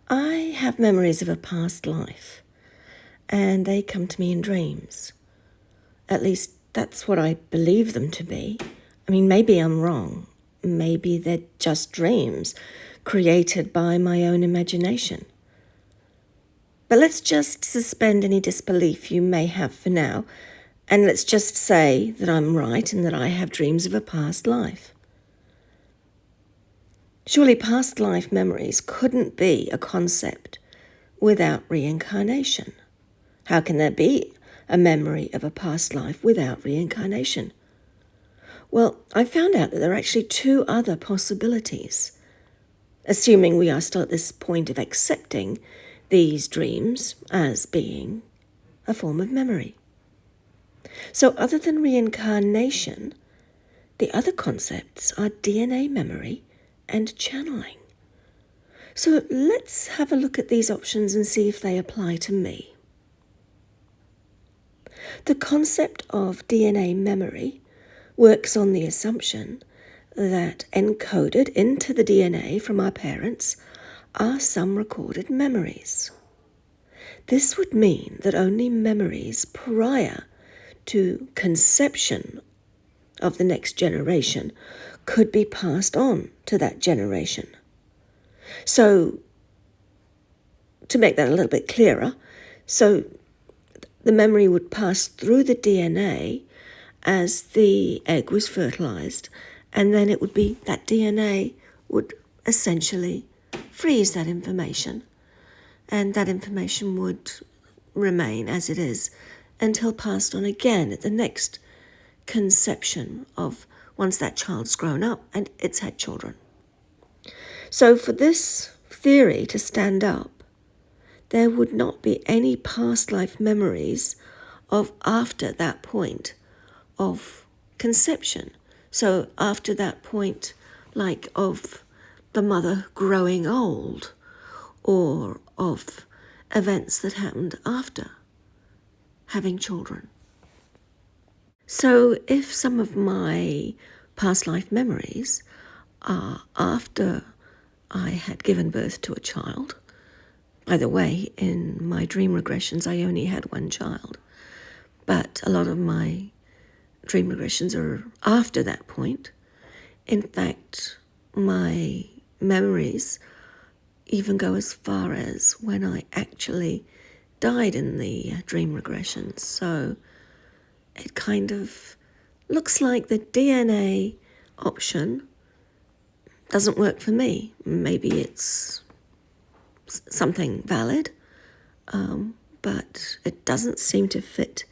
I have memories of a past life, and they come to me in dreams. At least that's what I believe them to be. I mean, maybe I'm wrong. Maybe they're just dreams created by my own imagination. But let's just suspend any disbelief you may have for now, and let's just say that I'm right and that I have dreams of a past life. Surely past life memories couldn't be a concept without reincarnation. How can there be a memory of a past life without reincarnation? Well, I found out that there are actually two other possibilities, assuming we are still at this point of accepting these dreams as being a form of memory. So other than reincarnation, the other concepts are DNA memory and channeling. So let's have a look at these options and see if they apply to me. The concept of DNA memory works on the assumption that encoded into the DNA from our parents are some recorded memories. This would mean that only memories prior to conception of the next generation could be passed on to that generation. So, to make that a little bit clearer, so the memory would pass through the DNA as the egg was fertilized, and then it would be that DNA would essentially freeze that information, and that information would remain as it is until passed on again at the next conception of once that child's grown up and it's had children. So for this theory to stand up, there would not be any past life memories of after that point of conception. So after that point, like of the mother growing old, or of events that happened after having children. So if some of my past life memories are after I had given birth to a child, either way, in my dream regressions, I only had one child, but a lot of my dream regressions are after that point. In fact, my memories even go as far as when I actually died in the dream regressions. So it kind of looks like the DNA option doesn't work for me. Maybe it's something valid, but it doesn't seem to fit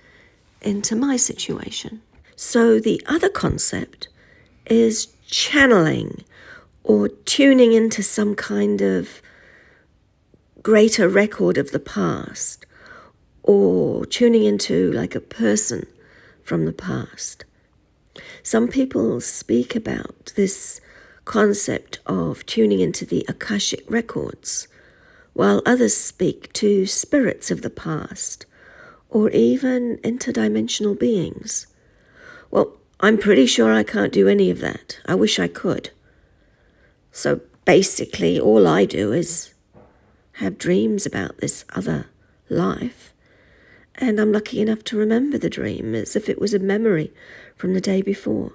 into my situation. So the other concept is channeling or tuning into some kind of greater record of the past, or tuning into like a person from the past. Some people speak about this concept of tuning into the Akashic records, while others speak to spirits of the past, or even interdimensional beings. Well, I'm pretty sure I can't do any of that. I wish I could. So basically, all I do is have dreams about this other life, and I'm lucky enough to remember the dream as if it was a memory from the day before.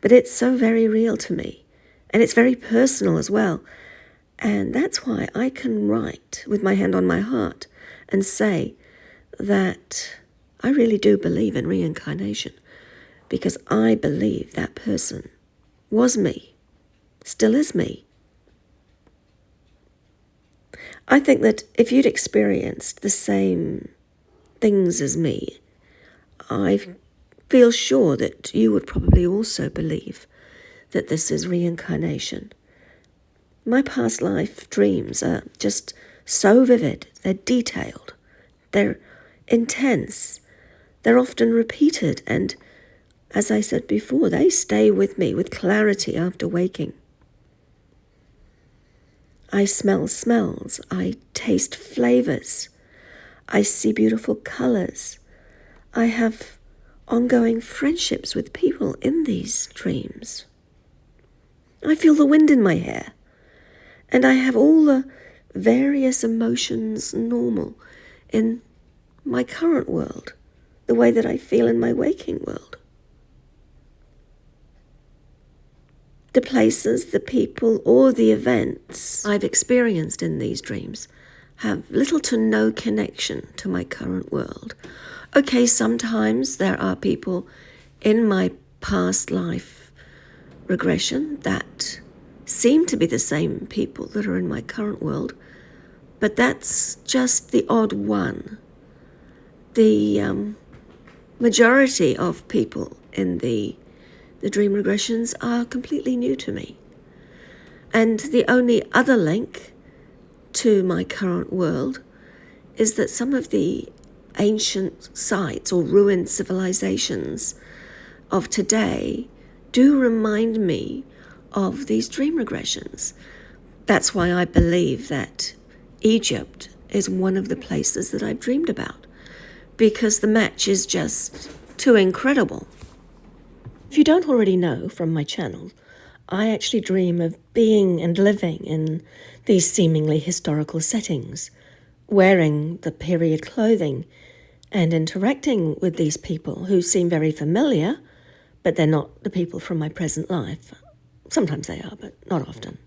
But it's so very real to me, and it's very personal as well, and that's why I can write with my hand on my heart and say that I really do believe in reincarnation, because I believe that person was me, still is me. I think that if you'd experienced the same things as me, I feel sure that you would probably also believe that this is reincarnation. My past life dreams are just so vivid, they're detailed, they're intense, they're often repeated, and as I said before, they stay with me with clarity after waking. I smell smells, I taste flavors, I see beautiful colors. I have ongoing friendships with people in these dreams. I feel the wind in my hair, and I have all the various emotions normal in my current world, the way that I feel in my waking world. The places, the people, or the events I've experienced in these dreams have little to no connection to my current world. Okay, sometimes there are people in my past life regression that seem to be the same people that are in my current world, but that's just the odd one. The majority of people in the dream regressions are completely new to me. And the only other link to my current world is that some of the ancient sites or ruined civilizations of today do remind me of these dream regressions. That's why I believe that Egypt is one of the places that I've dreamed about, because the match is just too incredible. If you don't already know from my channel, I actually dream of being and living in these seemingly historical settings, wearing the period clothing and interacting with these people who seem very familiar, but they're not the people from my present life. Sometimes they are, but not often.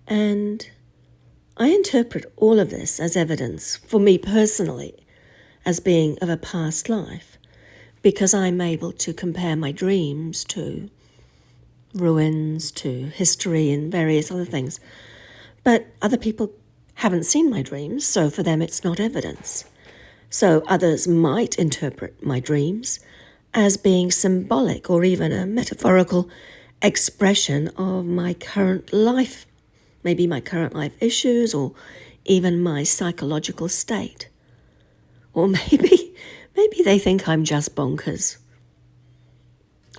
And I interpret all of this as evidence for me personally as being of a past life, because I'm able to compare my dreams to ruins, to history and various other things. But other people haven't seen my dreams, so for them it's not evidence. So others might interpret my dreams as being symbolic or even a metaphorical expression of my current life, maybe my current life issues or even my psychological state. Or maybe they think I'm just bonkers.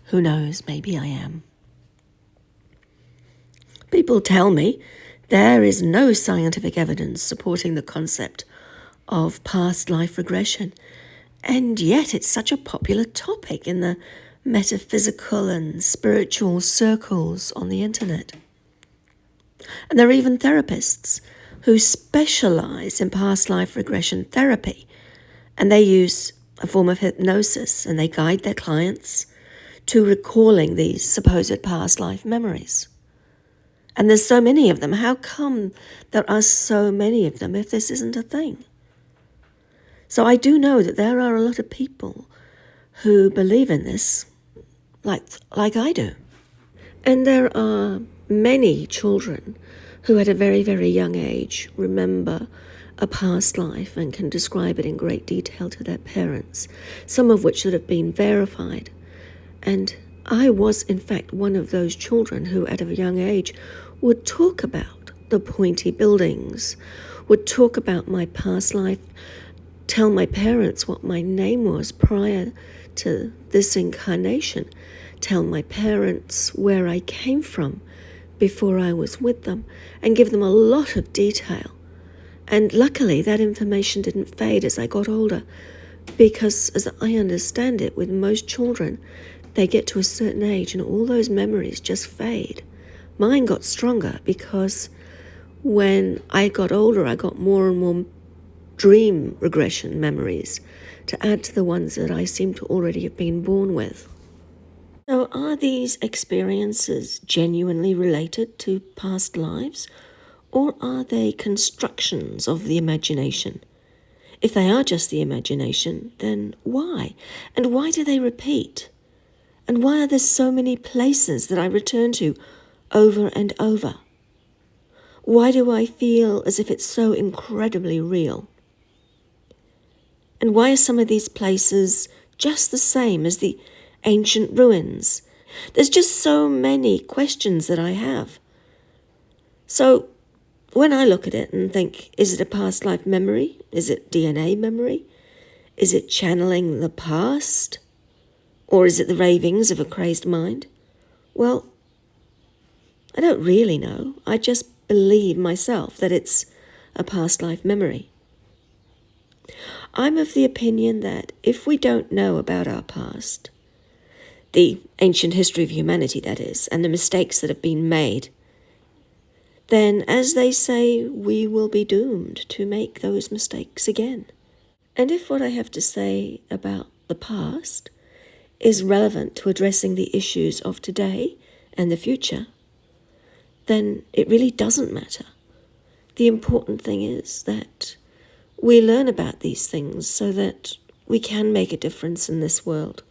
Who knows, maybe I am. People tell me there is no scientific evidence supporting the concept of past life regression, and yet it's such a popular topic in the metaphysical and spiritual circles on the internet. And there are even therapists who specialize in past life regression therapy, and they use a form of hypnosis, and they guide their clients to recalling these supposed past life memories. And there's so many of them. How come there are so many of them if this isn't a thing? So I do know that there are a lot of people who believe in this like I do. And there are many children who at a very, very young age remember a past life and can describe it in great detail to their parents, some of which that have been verified. And I was, in fact, one of those children who at a young age would talk about the pointy buildings, would talk about my past life, tell my parents what my name was prior to this incarnation, tell my parents where I came from before I was with them, and give them a lot of detail. And luckily that information didn't fade as I got older, because as I understand it, with most children, they get to a certain age and all those memories just fade. Mine got stronger because when I got older, I got more and more dream regression memories to add to the ones that I seem to already have been born with. So are these experiences genuinely related to past lives, or are they constructions of the imagination? If they are just the imagination, then why? And why do they repeat? And why are there so many places that I return to over and over? Why do I feel as if it's so incredibly real? And why are some of these places just the same as the ancient ruins? There's just so many questions that I have. So when I look at it and think, is it a past life memory? Is it DNA memory? Is it channeling the past? Or is it the ravings of a crazed mind? Well, I don't really know. I just believe myself that it's a past life memory. I'm of the opinion that if we don't know about our past, the ancient history of humanity, that is, and the mistakes that have been made, then, as they say, we will be doomed to make those mistakes again. And if what I have to say about the past is relevant to addressing the issues of today and the future, then it really doesn't matter. The important thing is that we learn about these things so that we can make a difference in this world.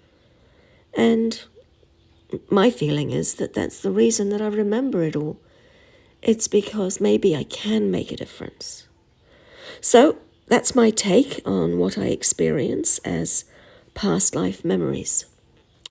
And my feeling is that that's the reason that I remember it all. It's because maybe I can make a difference. So that's my take on what I experience as past life memories.